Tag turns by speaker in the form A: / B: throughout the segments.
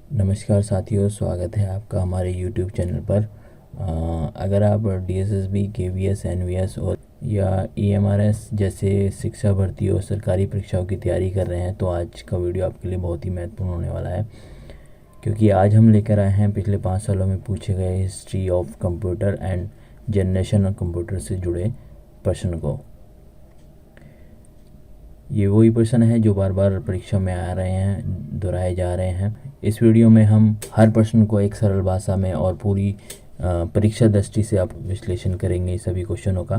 A: नमस्कार साथियों, स्वागत है आपका हमारे YouTube चैनल पर। अगर आप DSSB, KVS, NVS और या EMRS जैसे शिक्षा भर्ती और सरकारी परीक्षाओं की तैयारी कर रहे हैं तो आज का वीडियो आपके लिए बहुत ही महत्वपूर्ण होने वाला है, क्योंकि आज हम लेकर आए हैं पिछले 5 सालों में पूछे गए history of computer and generation of computer से जुड़े प्रश्न को। ये वही प्रश्न है जो बार बार परीक्षा में आ रहे हैं, दोहराए जा रहे हैं। इस वीडियो में हम हर प्रश्न को एक सरल भाषा में और पूरी परीक्षा दृष्टि से आप विश्लेषण करेंगे सभी क्वेश्चनों का,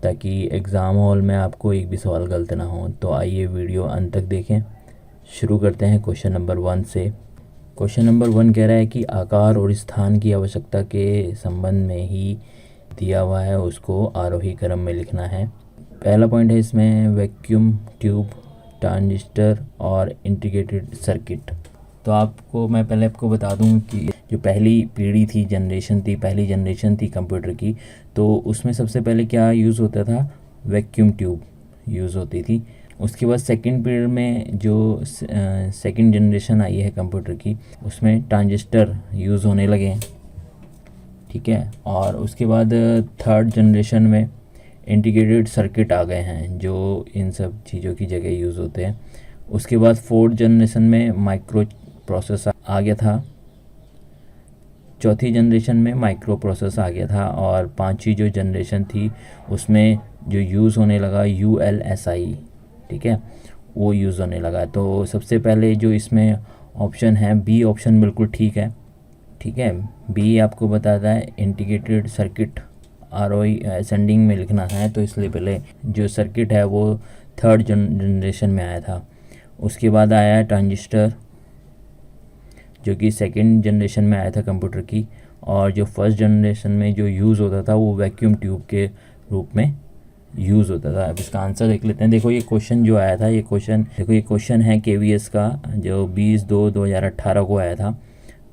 A: ताकि एग्ज़ाम हॉल में आपको एक भी सवाल गलत ना हो। तो आइए वीडियो अंत तक देखें। शुरू करते हैं क्वेश्चन नंबर 1 से। क्वेश्चन नंबर 1 कह रहा है कि आकार और स्थान की आवश्यकता के संबंध में ही दिया हुआ है, उसको आरोही क्रम में लिखना है। पहला पॉइंट है इसमें वैक्यूम ट्यूब, ट्रांजिस्टर और इंटीग्रेटेड सर्किट। तो मैं पहले आपको बता दूं कि जो पहली पीढ़ी थी, पहली जनरेशन थी कंप्यूटर की, तो उसमें सबसे पहले क्या यूज़ होता था? वैक्यूम ट्यूब यूज़ होती थी। उसके बाद सेकंड पीरियड में जो सेकंड जनरेशन आई है कंप्यूटर की, उसमें ट्रांजिस्टर यूज़ होने लगे, ठीक है। और उसके बाद थर्ड जनरेशन में इंटीग्रेटेड सर्किट आ गए हैं, जो इन सब चीज़ों की जगह यूज़ होते हैं। उसके बाद फोर्थ जनरेशन में माइक्रो प्रोसेस आ गया था। चौथी जनरेशन में माइक्रो प्रोसेस आ गया था। और पांचवी जो जनरेशन थी उसमें जो यूज़ होने लगा ULSI, ठीक है, वो यूज़ होने लगा। तो सबसे पहले जो इसमें ऑप्शन है बी ऑप्शन बिल्कुल ठीक है, ठीक है। बी आपको बताता है इंटीग्रेटेड सर्किट, आरोही असेंडिंग में लिखना है, तो इसलिए पहले जो सर्किट है वो थर्ड जनरेशन में आया था। उसके बाद आया है ट्रांजिस्टर, जो कि सेकंड जनरेशन में आया था कंप्यूटर की। और जो फर्स्ट जनरेशन में जो यूज़ होता था वो वैक्यूम ट्यूब के रूप में यूज़ होता था। अब इसका आंसर देख लेते हैं। देखो ये क्वेश्चन जो आया था, ये क्वेश्चन है KVS का, जो 20/2/2018 को आया था।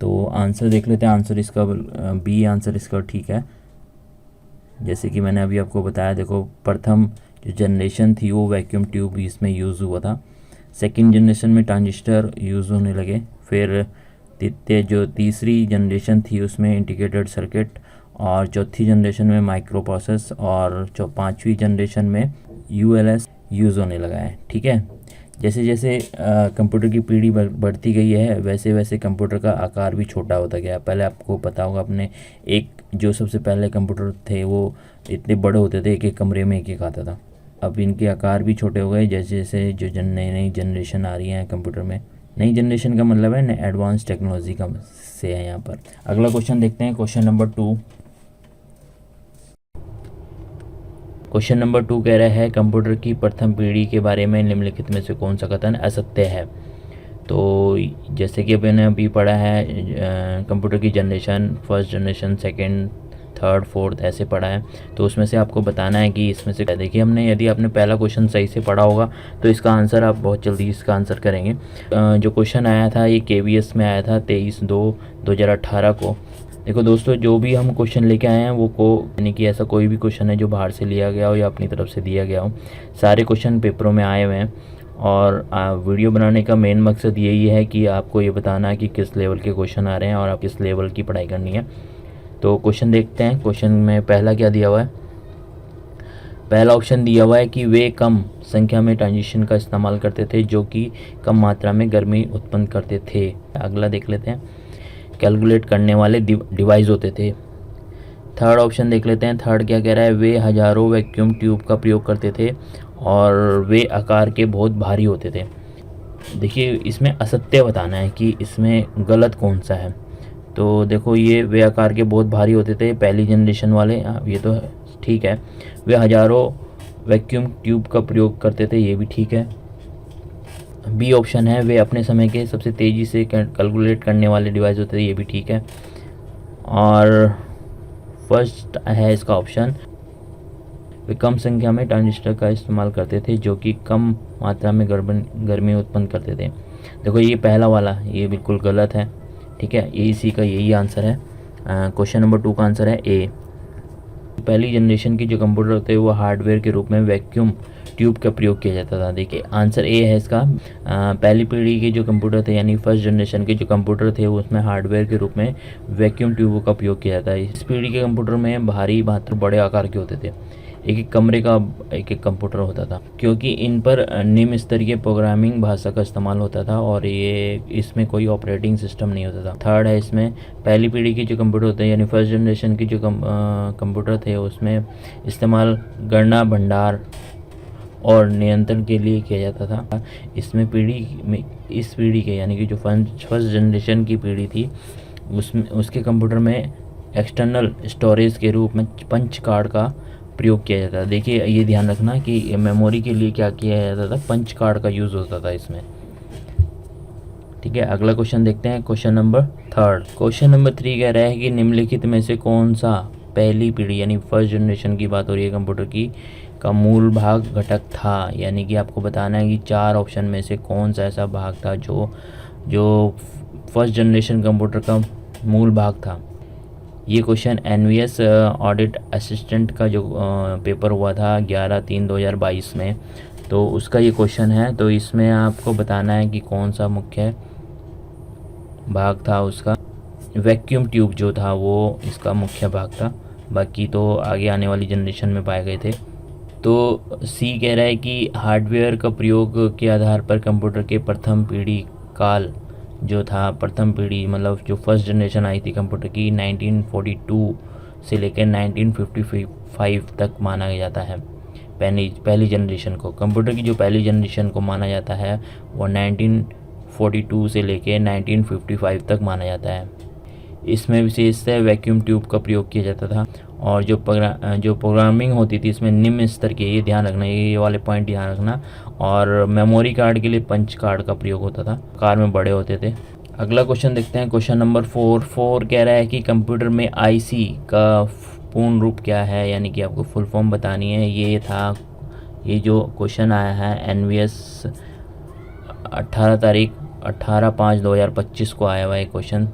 A: तो आंसर देख लेते हैं। आंसर इसका बी आंसर इसका ठीक है। जैसे कि मैंने अभी आपको बताया, देखो प्रथम जो जनरेशन थी वो वैक्यूम ट्यूब इसमें यूज़ हुआ था। सेकंड जनरेशन में ट्रांजिस्टर यूज़ होने लगे। फिर जो तीसरी जनरेशन थी उसमें इंटीग्रेटेड सर्किट, और चौथी जनरेशन में माइक्रो प्रोसेस, और पाँचवीं जनरेशन में ULS यूज़ होने लगा है, ठीक है। जैसे जैसे कंप्यूटर की पीढ़ी बढ़ती गई है, वैसे वैसे कंप्यूटर का आकार भी छोटा होता गया। पहले आपको पता होगा, अपने एक जो सबसे पहले कंप्यूटर थे वो इतने बड़े होते थे, एक एक कमरे में एक एक आता था। अब इनके आकार भी छोटे हो गए जैसे जैसे जो नई नई जनरेशन आ रही है कंप्यूटर में। नई जनरेशन का मतलब है एडवांस टेक्नोलॉजी का से है यहाँ पर। अगला क्वेश्चन देखते हैं, क्वेश्चन नंबर 2। क्वेश्चन नंबर 2 कह रहा है कंप्यूटर की प्रथम पीढ़ी के बारे में निम्नलिखित में से कौन सा कथन असत्य है। तो जैसे कि मैंने अभी पढ़ा है, कंप्यूटर की generation first generation, second, third, fourth ऐसे पढ़ा है। तो उसमें से आपको बताना है कि इसमें से देखिए, यदि आपने पहला क्वेश्चन सही से पढ़ा होगा तो इसका आंसर आप बहुत जल्दी इसका आंसर करेंगे। जो क्वेश्चन आया था ये KVS में आया था 23/2/2018 को। देखो दोस्तों, जो भी हम क्वेश्चन लेके आए हैं वो यानी कि ऐसा कोई भी क्वेश्चन है जो बाहर से लिया गया हो या अपनी तरफ से दिया गया हो, सारे क्वेश्चन पेपरों में आए हुए हैं। और वीडियो बनाने का मेन मकसद यही है कि आपको ये बताना है कि किस लेवल के क्वेश्चन आ रहे हैं और आप किस लेवल की पढ़ाई करनी है। तो क्वेश्चन देखते हैं। क्वेश्चन में पहला क्या दिया हुआ है? पहला ऑप्शन दिया हुआ है कि वे कम संख्या में ट्रांजिशन का इस्तेमाल करते थे जो कि कम मात्रा में गर्मी उत्पन्न करते थे। अगला देख लेते हैं, कैलकुलेट करने वाले डिवाइस होते थे। थर्ड ऑप्शन देख लेते हैं। थर्ड क्या कह रहा है? वे हजारों वैक्यूम ट्यूब का प्रयोग करते थे और वे आकार के बहुत भारी होते थे। देखिए, इसमें असत्य बताना है कि इसमें गलत कौन सा है। तो देखो, ये वे आकार के बहुत भारी होते थे, पहली जनरेशन वाले, ये तो ठीक है। वे हजारों वैक्यूम ट्यूब का प्रयोग करते थे, ये भी ठीक है। बी ऑप्शन है, वे अपने समय के सबसे तेज़ी से कैलकुलेट करने वाले डिवाइस होते थे, ये भी ठीक है। और फर्स्ट है इसका ऑप्शन, वे कम संख्या में ट्रांजिस्टर का इस्तेमाल करते थे जो कि कम मात्रा में गर्मी उत्पन्न करते थे। देखो, ये पहला वाला ये बिल्कुल गलत है, ठीक है। ये इसी का यही आंसर है। क्वेश्चन नंबर 2 का आंसर है ए। पहली जनरेशन की जो कंप्यूटर होते हैं वो हार्डवेयर के रूप में वैक्यूम ट्यूब का प्रयोग किया जाता था। देखिए आंसर ए है इसका। पहली पीढ़ी के जो कंप्यूटर थे यानी फर्स्ट जनरेशन के जो कंप्यूटर थे उसमें हार्डवेयर के रूप में वैक्यूम ट्यूबों का उपयोग किया जाता है। इस पीढ़ी के कंप्यूटर में भारी मात्र बड़े आकार के होते थे, एक एक कमरे का एक एक कंप्यूटर होता था, क्योंकि इन पर निम्न स्तरीय प्रोग्रामिंग भाषा का इस्तेमाल होता था और ये इसमें कोई ऑपरेटिंग सिस्टम नहीं होता था। थर्ड है इसमें, पहली पीढ़ी के जो कंप्यूटर होते हैं यानी फर्स्ट जनरेशन के जो कंप्यूटर थे उसमें इस्तेमाल गणना भंडार और नियंत्रण के लिए किया जाता था। इसमें इस पीढ़ी के यानी कि जो फर्स्ट जनरेशन की पीढ़ी थी उसमें उसके कंप्यूटर में एक्सटर्नल स्टोरेज के रूप में पंच कार्ड का प्रयोग किया जाता था। देखिए ये ध्यान रखना कि मेमोरी के लिए क्या किया जाता था, पंच कार्ड का यूज़ होता था इसमें। ठीक है, अगला क्वेश्चन देखते हैं, क्वेश्चन नंबर 3। क्वेश्चन नंबर 3 कह रहा है कि निम्नलिखित में से कौन सा पहली पीढ़ी यानी फर्स्ट जनरेशन की बात हो रही है कंप्यूटर की का मूल भाग घटक था। यानी कि आपको बताना है कि 4 ऑप्शन में से कौन सा ऐसा भाग था जो फर्स्ट जनरेशन कंप्यूटर का मूल भाग था। ये क्वेश्चन एनवीएस ऑडिट असिस्टेंट का जो पेपर हुआ था 11/3/2022 में, तो उसका ये क्वेश्चन है। तो इसमें आपको बताना है कि कौन सा मुख्य भाग था उसका। वैक्यूम ट्यूब जो था वो इसका मुख्य भाग था, बाकी तो आगे आने वाली जनरेशन में पाए गए थे। तो सी कह रहा है कि हार्डवेयर का प्रयोग के आधार पर कंप्यूटर के प्रथम पीढ़ी काल जो था, प्रथम पीढ़ी मतलब जो फर्स्ट जनरेशन आई थी कंप्यूटर की 1942 से लेकर 1955 तक माना जाता है। पहली जनरेशन को कंप्यूटर की जो पहली जनरेशन को माना जाता है वो 1942 से लेकर 1955 तक माना जाता है। इसमें विशेषतः वैक्यूम ट्यूब का प्रयोग किया जाता था और जो प्रोग्रामिंग होती थी इसमें निम्न स्तर के, ये ध्यान रखना, ये वाले पॉइंट ध्यान रखना। और मेमोरी कार्ड के लिए पंच कार्ड का प्रयोग होता था, कार में बड़े होते थे। अगला क्वेश्चन देखते हैं, क्वेश्चन नंबर 4 कह रहा है कि कंप्यूटर में आईसी का पूर्ण रूप क्या है, यानी कि आपको फुल फॉर्म बतानी है। ये जो क्वेश्चन आया है एनवीएस 18/5/2025 को आया हुआ है क्वेश्चन।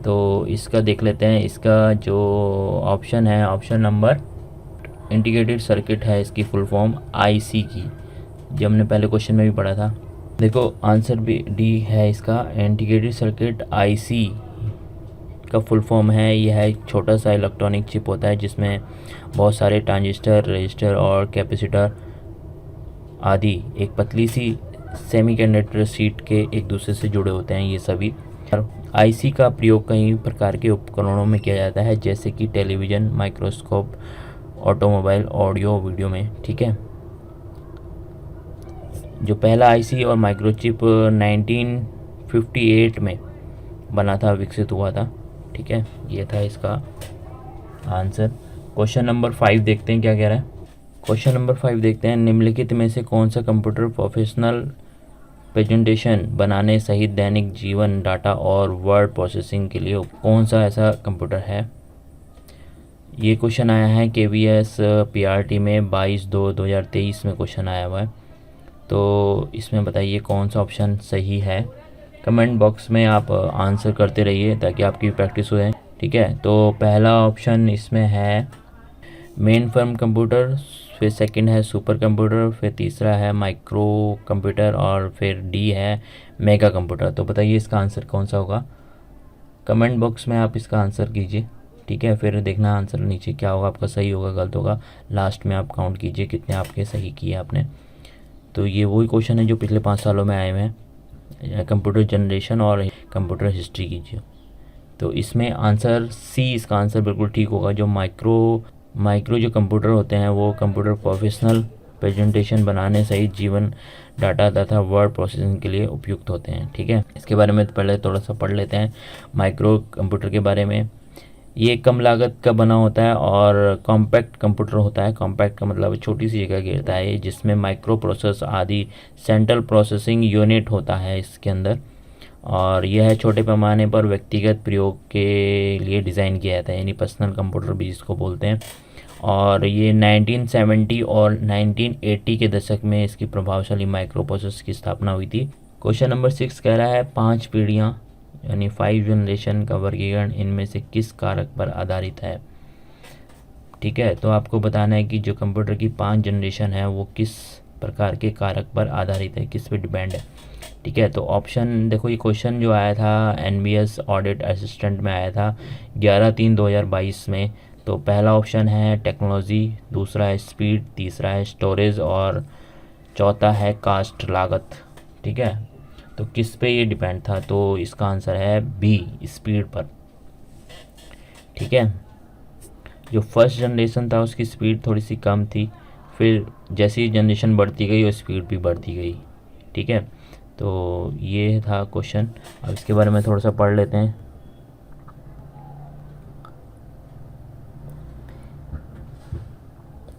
A: तो इसका देख लेते हैं। इसका जो ऑप्शन है, ऑप्शन नंबर इंटीग्रेटेड सर्किट है इसकी फुल फॉर्म आईसी की, जो हमने पहले क्वेश्चन में भी पढ़ा था। देखो आंसर भी डी है इसका। इंटीग्रेटेड सर्किट आईसी का फुल फॉर्म है, यह एक छोटा सा इलेक्ट्रॉनिक चिप होता है जिसमें बहुत सारे ट्रांजिस्टर, रजिस्टर और कैपेसिटर आदि एक पतली सी सेमीकंडक्टर शीट के एक दूसरे से जुड़े होते हैं। ये सभी आईसी का प्रयोग कई प्रकार के उपकरणों में किया जाता है, जैसे कि television, microscope, automobile, audio video में। ठीक है, जो पहला आईसी और माइक्रोचिप 1958 में बना था, विकसित हुआ था। ठीक है, ये था इसका आंसर। क्वेश्चन नंबर 5 देखते हैं क्या कह रहा है। क्वेश्चन नंबर 5 देखते हैं, निम्नलिखित में से कौन सा कंप्यूटर प्रोफेशनल प्रेजेंटेशन बनाने सहित दैनिक जीवन डाटा और वर्ड प्रोसेसिंग के लिए कौन सा ऐसा कंप्यूटर है। ये क्वेश्चन आया है KVS PRT में 22/2/2023 में क्वेश्चन आया हुआ है। तो इसमें बताइए कौन सा ऑप्शन सही है। कमेंट बॉक्स में आप आंसर करते रहिए ताकि आपकी प्रैक्टिस हो जाए। ठीक है, तो पहला ऑप्शन इसमें है मेन फर्म कंप्यूटर, फिर सेकंड है सुपर कंप्यूटर, फिर तीसरा है माइक्रो कंप्यूटर और फिर डी है मेगा कंप्यूटर। तो बताइए इसका आंसर कौन सा होगा। कमेंट बॉक्स में आप इसका आंसर कीजिए। ठीक है, फिर देखना आंसर नीचे क्या होगा, आपका सही होगा गलत होगा, लास्ट में आप काउंट कीजिए कितने आपके सही किए आपने। तो ये वही क्वेश्चन है जो पिछले 5 सालों में आए हुए हैं, कंप्यूटर जनरेशन और कंप्यूटर हिस्ट्री कीजिए। तो इसमें आंसर सी इसका आंसर बिल्कुल ठीक होगा। जो माइक्रो जो कंप्यूटर होते हैं वो कंप्यूटर प्रोफेशनल प्रेजेंटेशन बनाने सहित जीवन डाटा तथा वर्ड प्रोसेसिंग के लिए उपयुक्त होते हैं। ठीक है, इसके बारे में पहले थोड़ा सा पढ़ लेते हैं माइक्रो कंप्यूटर के बारे में। ये कम लागत का बना होता है और कॉम्पैक्ट कंप्यूटर होता है। कॉम्पैक्ट का मतलब छोटी सी जगह घेरता है, जिसमें माइक्रो प्रोसेस आदि सेंट्रल प्रोसेसिंग यूनिट होता है इसके अंदर, और यह छोटे पैमाने पर व्यक्तिगत प्रयोग के लिए डिज़ाइन किया जाता है, यानी पर्सनल कंप्यूटर भी इसको बोलते हैं। और ये 1970 और 1980 के दशक में इसकी प्रभावशाली माइक्रो प्रोसेसर की स्थापना हुई थी। क्वेश्चन नंबर 6 कह रहा है 5 पीढ़ियाँ यानी 5 जनरेशन का वर्गीकरण इनमें से किस कारक पर आधारित है। ठीक है, तो आपको बताना है कि जो कंप्यूटर की 5 जनरेशन है वो किस प्रकार के कारक पर आधारित है, किस पे डिपेंड है। ठीक है, तो ऑप्शन देखो, ये क्वेश्चन जो आया था एनबीएस ऑडिट असिस्टेंट में आया था 11/3/2022 में। तो पहला ऑप्शन है टेक्नोलॉजी, दूसरा है स्पीड, तीसरा है स्टोरेज और चौथा है कास्ट लागत। ठीक है, तो किस पे ये डिपेंड था, तो इसका आंसर है बी, स्पीड पर। ठीक है, जो फर्स्ट जनरेशन था उसकी स्पीड थोड़ी सी कम थी, फिर जैसी जनरेशन बढ़ती गई वो स्पीड भी बढ़ती गई। ठीक है, तो ये था क्वेश्चन। अब इसके बारे में थोड़ा सा पढ़ लेते हैं।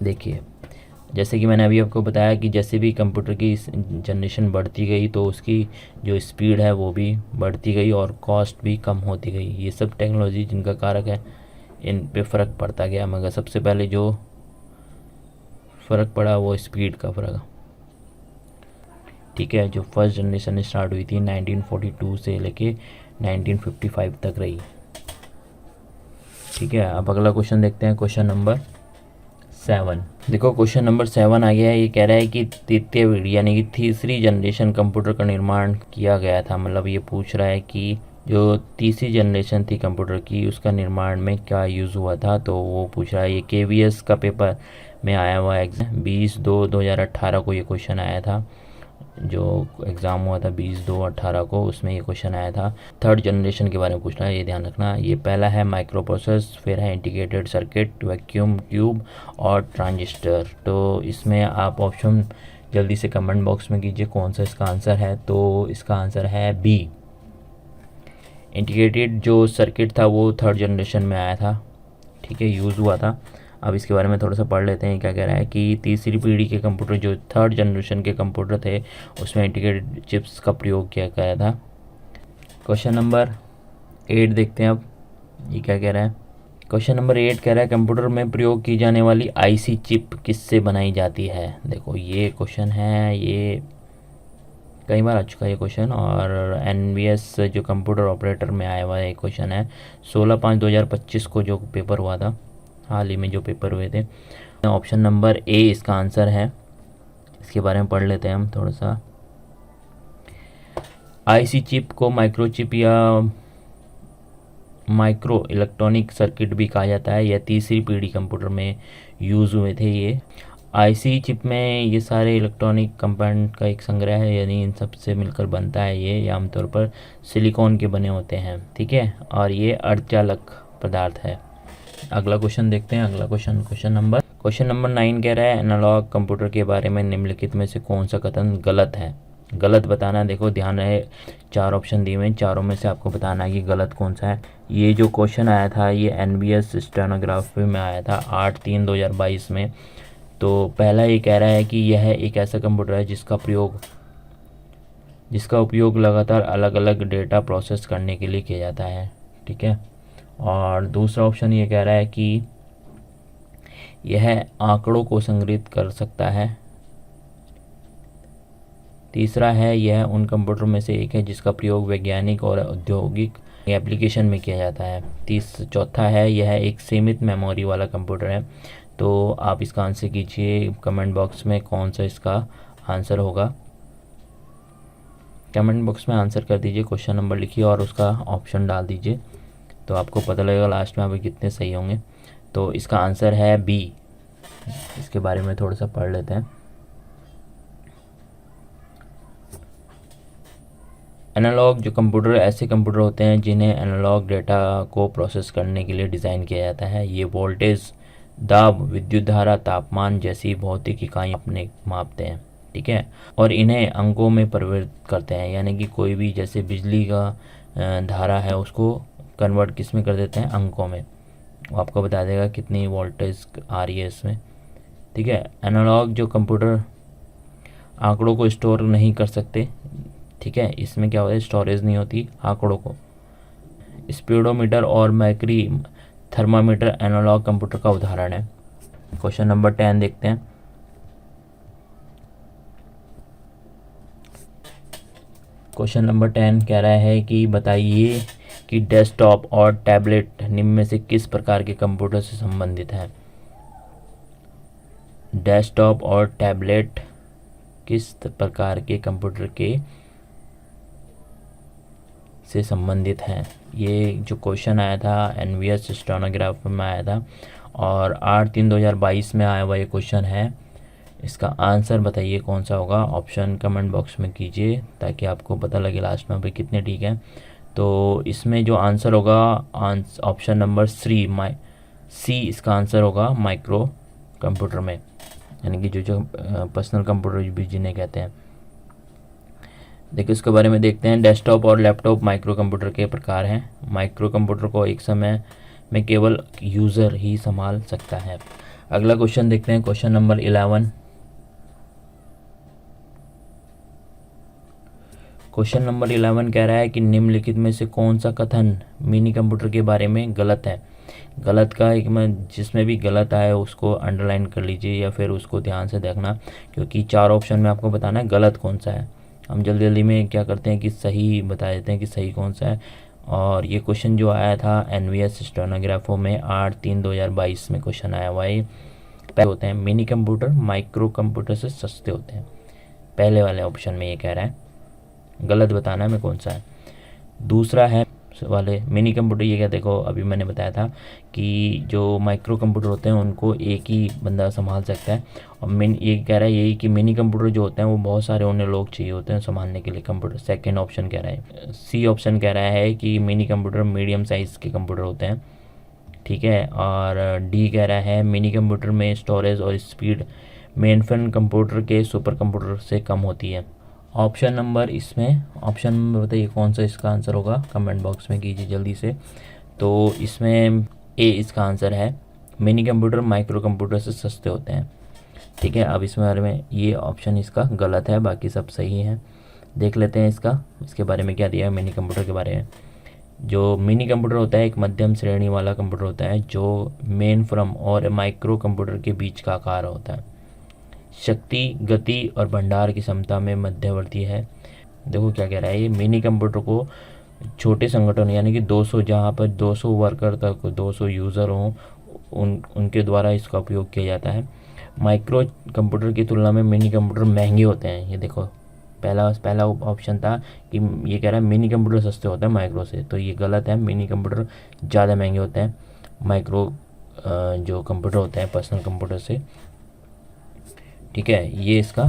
A: देखिए, जैसे कि मैंने अभी आपको बताया कि जैसे भी कंप्यूटर की जनरेशन बढ़ती गई तो उसकी जो स्पीड है वो भी बढ़ती गई और कॉस्ट भी कम होती गई। ये सब टेक्नोलॉजी जिनका कारक है इन पे फ़र्क पड़ता गया, मगर सबसे पहले जो फ़र्क पड़ा वो स्पीड का फ़र्क। ठीक है, जो फर्स्ट जनरेशन स्टार्ट हुई थी 1942 से लेके 1955 तक रही। ठीक है, अब अगला क्वेश्चन देखते हैं, क्वेश्चन नंबर 7। देखो क्वेश्चन नंबर 7 आ गया है। ये कह रहा है कि तृतीय पीढ़ी यानी कि तीसरी जनरेशन कंप्यूटर का निर्माण किया गया था। मतलब ये पूछ रहा है कि जो तीसरी जनरेशन थी कंप्यूटर की उसका निर्माण में क्या यूज़ हुआ था। तो वो पूछ रहा है, ये केवीएस का पेपर में आया हुआ है एग्जाम 20/2/2018 को ये क्वेश्चन आया था। जो एग्ज़ाम हुआ था 20/2/18 को, उसमें ये क्वेश्चन आया था। थर्ड जनरेशन के बारे में पूछना है, ये ध्यान रखना। ये पहला है माइक्रो प्रोसेस, फिर है इंटीग्रेटेड सर्किट, वैक्यूम ट्यूब और ट्रांजिस्टर। तो इसमें आप ऑप्शन जल्दी से कमेंट बॉक्स में कीजिए कौन सा इसका आंसर है। तो इसका आंसर है बी, इंटीग्रेटेड जो सर्किट था वो थर्ड जनरेशन में आया था। ठीक है, यूज़ हुआ था। अब इसके बारे में थोड़ा सा पढ़ लेते हैं। क्या कह रहा है कि तीसरी पीढ़ी के कंप्यूटर जो थर्ड जनरेशन के कंप्यूटर थे उसमें इंटीग्रेटेड चिप्स का प्रयोग किया गया था। क्वेश्चन नंबर 8 देखते हैं अब, ये क्या कह रहा है। क्वेश्चन नंबर 8 कह रहा है कंप्यूटर में प्रयोग की जाने वाली आईसी चिप किससे बनाई जाती है। देखो ये क्वेश्चन है, ये कई बार आ चुका है ये क्वेश्चन, और एनबीएस जो कंप्यूटर ऑपरेटर में आया हुआ है क्वेश्चन है 16/5/2025 को जो पेपर हुआ था, हाल ही में जो पेपर हुए थे। ऑप्शन नंबर ए इसका आंसर है। इसके बारे में पढ़ लेते हैं हम थोड़ा सा। आईसी चिप को माइक्रोचिप या माइक्रो इलेक्ट्रॉनिक सर्किट भी कहा जाता है। यह तीसरी पीढ़ी कंप्यूटर में यूज़ हुए थे। ये आईसी चिप में ये सारे इलेक्ट्रॉनिक कंपोनेंट का एक संग्रह है, यानी इन सब से मिलकर बनता है। ये आमतौर पर सिलिकॉन के बने होते हैं। ठीक है, और ये अर्धचालक पदार्थ है। अगला क्वेश्चन देखते हैं। अगला क्वेश्चन नंबर 9 कह रहा है एनालॉग कंप्यूटर के बारे में निम्नलिखित में से कौन सा कथन गलत है। गलत बताना। देखो ध्यान रहे, 4 ऑप्शन दिए हुए हैं, चारों में से आपको बताना है कि गलत कौन सा है। ये जो क्वेश्चन आया था ये एनबीएस स्टेनोग्राफी में आया था 8/3/2022 में। तो पहला ये कह रहा है कि यह एक ऐसा कंप्यूटर है जिसका उपयोग लगातार अलग अलग डेटा प्रोसेस करने के लिए किया जाता है। ठीक है, और दूसरा ऑप्शन ये कह रहा है कि यह आंकड़ों को संग्रहित कर सकता है। तीसरा है यह उन कंप्यूटर में से एक है जिसका प्रयोग वैज्ञानिक और औद्योगिक एप्लीकेशन में किया जाता है। चौथा है यह एक सीमित मेमोरी वाला कंप्यूटर है। तो आप इसका आंसर कीजिए कमेंट बॉक्स में कौन सा इसका आंसर होगा। कमेंट बॉक्स में आंसर कर दीजिए, क्वेश्चन नंबर लिखिए और उसका ऑप्शन डाल दीजिए, तो आपको पता लगेगा लास्ट में आप कितने सही होंगे। तो इसका आंसर है बी। इसके बारे में थोड़ा सा पढ़ लेते हैं। एनालॉग जो कंप्यूटर ऐसे कंप्यूटर होते हैं जिन्हें एनालॉग डेटा को प्रोसेस करने के लिए डिज़ाइन किया जाता है। ये वोल्टेज, दाब, विद्युत धारा, तापमान जैसी भौतिक इकाई अपने मापते हैं। ठीक है, और इन्हें अंकों में परिवर्तित करते हैं, यानी कि कोई भी जैसे बिजली का धारा है उसको कन्वर्ट किस में कर देते हैं, अंकों में। वो आपको बता देगा कितनी वोल्टेज आ रही है इसमें। ठीक है, एनालॉग जो कंप्यूटर आंकड़ों को स्टोर नहीं कर सकते। ठीक है, इसमें क्या होता है, स्टोरेज नहीं होती आंकड़ों को। स्पीडोमीटर और मैक्री थर्मामीटर एनालॉग कंप्यूटर का उदाहरण है। क्वेश्चन नंबर 10 देखते हैं। क्वेश्चन नंबर 10 कह रहा है कि बताइए कि डेस्कटॉप और टैबलेट निम्न में से किस प्रकार के कंप्यूटर से संबंधित हैं। डेस्कटॉप और टैबलेट किस प्रकार के कंप्यूटर के से संबंधित हैं। ये जो क्वेश्चन आया था एनवीएस स्टेनोग्राफ में आया था और 8/3/2022 में आया हुआ ये क्वेश्चन है। इसका आंसर बताइए कौन सा होगा। ऑप्शन कमेंट बॉक्स में कीजिए ताकि आपको पता लगे लास्ट में भाई कितने ठीक है। तो इसमें जो आंसर होगा ऑप्शन नंबर सी इसका आंसर होगा माइक्रो कंप्यूटर में, यानी कि जो पर्सनल कंप्यूटर भी जिन्हें कहते हैं। देखिए उसके बारे में देखते हैं। डेस्कटॉप और लैपटॉप माइक्रो कंप्यूटर के प्रकार हैं। माइक्रो कंप्यूटर को एक समय में केवल यूज़र ही संभाल सकता है। अगला क्वेश्चन देखते हैं, क्वेश्चन नंबर 11। क्वेश्चन नंबर 11 कह रहा है कि निम्नलिखित में से कौन सा कथन मिनी कंप्यूटर के बारे में गलत है। गलत का एक में जिसमें भी गलत आए उसको अंडरलाइन कर लीजिए या फिर उसको ध्यान से देखना, क्योंकि 4 ऑप्शन में आपको बताना है गलत कौन सा है। हम जल्दी जल्दी में क्या करते हैं कि सही बता देते हैं कि सही कौन सा है। और ये क्वेश्चन जो आया था एनवीएस स्टेनोग्राफो में 8/3/2022 में क्वेश्चन आया हुआ है। पहले होते हैं मिनी कंप्यूटर माइक्रो कंप्यूटर से सस्ते होते हैं, पहले वाले ऑप्शन में ये कह रहा है। गलत बताना है मैं कौन सा है। दूसरा है वाले मिनी कंप्यूटर, ये क्या देखो अभी मैंने बताया था कि जो माइक्रो कंप्यूटर होते हैं उनको एक ही बंदा संभाल सकता है। और ये कह रहा है यही कि मिनी कंप्यूटर जो होते हैं वो बहुत सारे उन्हें लोग चाहिए होते हैं संभालने के लिए कंप्यूटर। सेकंड ऑप्शन कह रहा है। सी ऑप्शन कह रहा है कि मिनी कंप्यूटर मीडियम साइज़ के कंप्यूटर होते हैं, ठीक है। और डी कह रहा है मिनी कंप्यूटर में स्टोरेज और स्पीड मेनफ्रेम कंप्यूटर के सुपर कंप्यूटर से कम होती है। ऑप्शन नंबर बताइए कौन सा इसका आंसर होगा, कमेंट बॉक्स में कीजिए जल्दी से। तो इसमें ए इसका आंसर है, मिनी कंप्यूटर माइक्रो कंप्यूटर से सस्ते होते हैं, ठीक है। अब इसमें बारे में ये ऑप्शन इसका गलत है, बाकी सब सही है। देख लेते हैं इसके बारे में क्या दिया है मिनी कंप्यूटर के बारे में। जो मिनी कंप्यूटर होता है एक मध्यम श्रेणी वाला कंप्यूटर होता है जो मेन फ्रेम और माइक्रो कंप्यूटर के बीच का आकार होता है। शक्ति, गति और भंडार की क्षमता में मध्यवर्ती है। देखो क्या कह रहा है, ये मिनी कंप्यूटर को छोटे संगठन यानी कि 200 जहाँ पर 200 वर्कर तक 200 यूज़र हों उनके द्वारा इसका उपयोग किया जाता है। माइक्रो कंप्यूटर की तुलना में मिनी कंप्यूटर महंगे होते हैं। ये देखो पहला ऑप्शन था कि ये कह रहा है मिनी कंप्यूटर सस्ते होते हैं माइक्रो से, तो ये गलत है। मिनी कंप्यूटर ज़्यादा महंगे होते हैं माइक्रो जो कंप्यूटर होते हैं पर्सनल कंप्यूटर से, ठीक है। ये इसका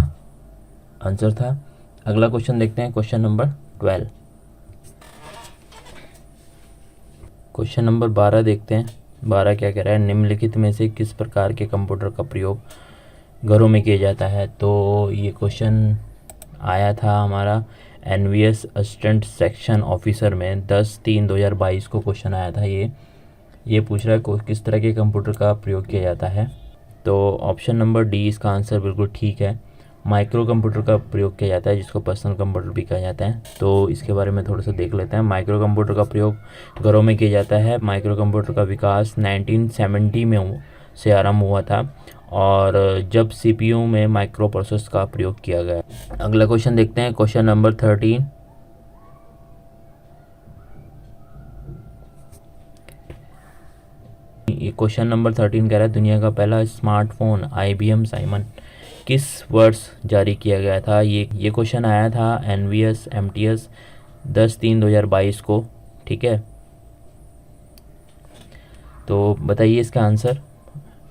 A: आंसर था। अगला क्वेश्चन देखते हैं, क्वेश्चन नंबर 12। क्वेश्चन नंबर 12 देखते हैं। 12 क्या कह रहा है, निम्नलिखित में से किस प्रकार के कंप्यूटर का प्रयोग घरों में किया जाता है। तो ये क्वेश्चन आया था हमारा एनवीएस असिस्टेंट सेक्शन ऑफिसर में 10/3/2022 को क्वेश्चन आया था। ये पूछ रहा है किस तरह के कंप्यूटर का प्रयोग किया जाता है। तो ऑप्शन नंबर डी इसका आंसर बिल्कुल ठीक है। माइक्रो कंप्यूटर का प्रयोग किया जाता है जिसको पर्सनल कंप्यूटर भी कहा जाता है। तो इसके बारे में थोड़ा सा देख लेते हैं। माइक्रो कंप्यूटर का प्रयोग घरों में किया जाता है। माइक्रो कंप्यूटर का विकास 1970 में से आरंभ हुआ था और जब सीपीयू में माइक्रो प्रोसेसर का प्रयोग किया गया। अगला क्वेश्चन देखते हैं, क्वेश्चन नंबर 13। ये क्वेश्चन नंबर 13 कह रहा है दुनिया का पहला स्मार्टफोन IBM साइमन किस वर्ष जारी किया गया था। ये क्वेश्चन आया था एनवीएस MTS 10/3/2022 को, ठीक है। तो बताइए इसका आंसर।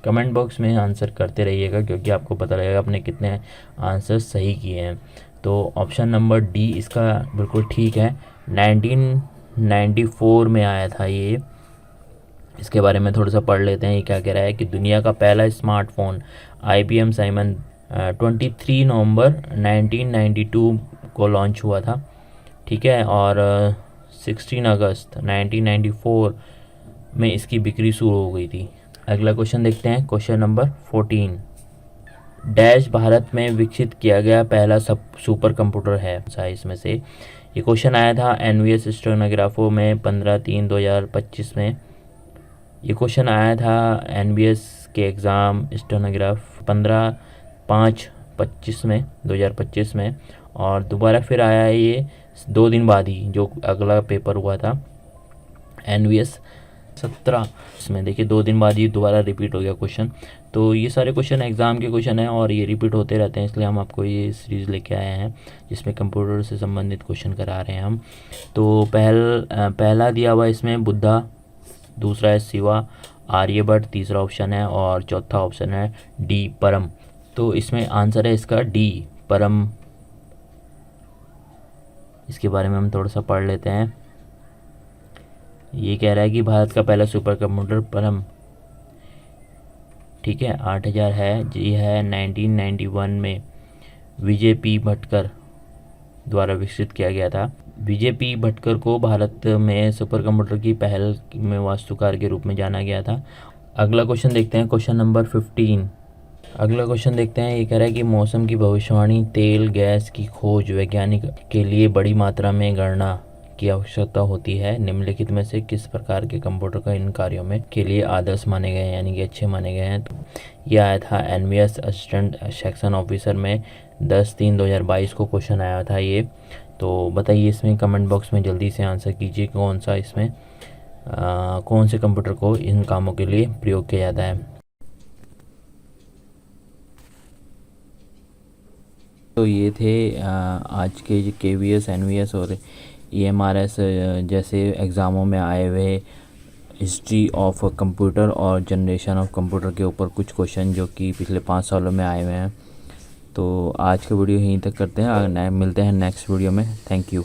A: कमेंट बॉक्स में आंसर करते रहिएगा क्योंकि आपको पता लगेगा आपने कितने आंसर सही किए हैं। तो ऑप्शन नंबर डी इसका बिल्कुल ठीक है। 1994 में आया था ये। इसके बारे में थोड़ा सा पढ़ लेते हैं। ये क्या कह रहा है कि दुनिया का पहला स्मार्टफोन IBM साइमन 23 नवंबर 1992 को लॉन्च हुआ था, ठीक है। और 16 अगस्त 1994 में इसकी बिक्री शुरू हो गई थी। अगला क्वेश्चन देखते हैं, क्वेश्चन नंबर 14। डैश भारत में विकसित किया गया पहला सुपर कंप्यूटर है साइज में से। ये क्वेश्चन आया था एनवीएस स्टेनोग्राफो में 15/3/2025 में। ये क्वेश्चन आया था एनबीएस के एग्ज़ाम स्टेनोग्राफ 15/5/25 में 2025 में। और दोबारा फिर आया है ये 2 दिन बाद ही जो अगला पेपर हुआ था एनवीएस 17 इसमें देखिए 2 दिन बाद ये दोबारा रिपीट हो गया क्वेश्चन। तो ये सारे क्वेश्चन एग्ज़ाम के क्वेश्चन हैं और ये रिपीट होते रहते हैं, इसलिए हम आपको ये सीरीज़ लेके आए हैं जिसमें कंप्यूटर से संबंधित क्वेश्चन करा रहे हैं हम। तो पहला दिया हुआ इसमें बुद्धा, दूसरा है शिवा, आर्यभट्ट तीसरा ऑप्शन है और चौथा ऑप्शन है डी परम। तो इसमें आंसर है इसका डी परम। इसके बारे में हम थोड़ा सा पढ़ लेते हैं। ये कह रहा है कि भारत का पहला सुपर कंप्यूटर परम, ठीक है, 8000 है, ये है 1991 में विजय पी भटकर द्वारा विकसित किया गया था। विजय पी भटकर को भारत में सुपर कंप्यूटर की पहल में वास्तुकार के रूप में जाना गया था। अगला क्वेश्चन देखते हैं, क्वेश्चन नंबर 15। अगला क्वेश्चन देखते हैं, ये कह रहा है कि मौसम की भविष्यवाणी, तेल गैस की खोज वैज्ञानिक के लिए बड़ी मात्रा में गणना की आवश्यकता होती है। निम्नलिखित में से किस प्रकार के कंप्यूटर का इन कार्यों में के लिए आदर्श माने गए हैं, यानी कि अच्छे माने गए हैं। तो यह आया था एनवीएस असिस्टेंट सेक्शन ऑफिसर में 10/3/2022 को क्वेश्चन आया था ये। तो बताइए इसमें कमेंट बॉक्स में जल्दी से आंसर कीजिए कौन सा इसमें कौन से कंप्यूटर को इन कामों के लिए प्रयोग किया जाता है। तो ये थे आज के जो केवीएस, एनवीएस और ईएमआरएस जैसे एग्ज़ामों में आए हुए हिस्ट्री ऑफ कंप्यूटर और जनरेशन ऑफ कंप्यूटर के ऊपर कुछ क्वेश्चन जो कि पिछले 5 सालों में आए हुए हैं। तो आज का वीडियो यहीं तक करते हैं, मिलते हैं नेक्स्ट वीडियो में। Thank you.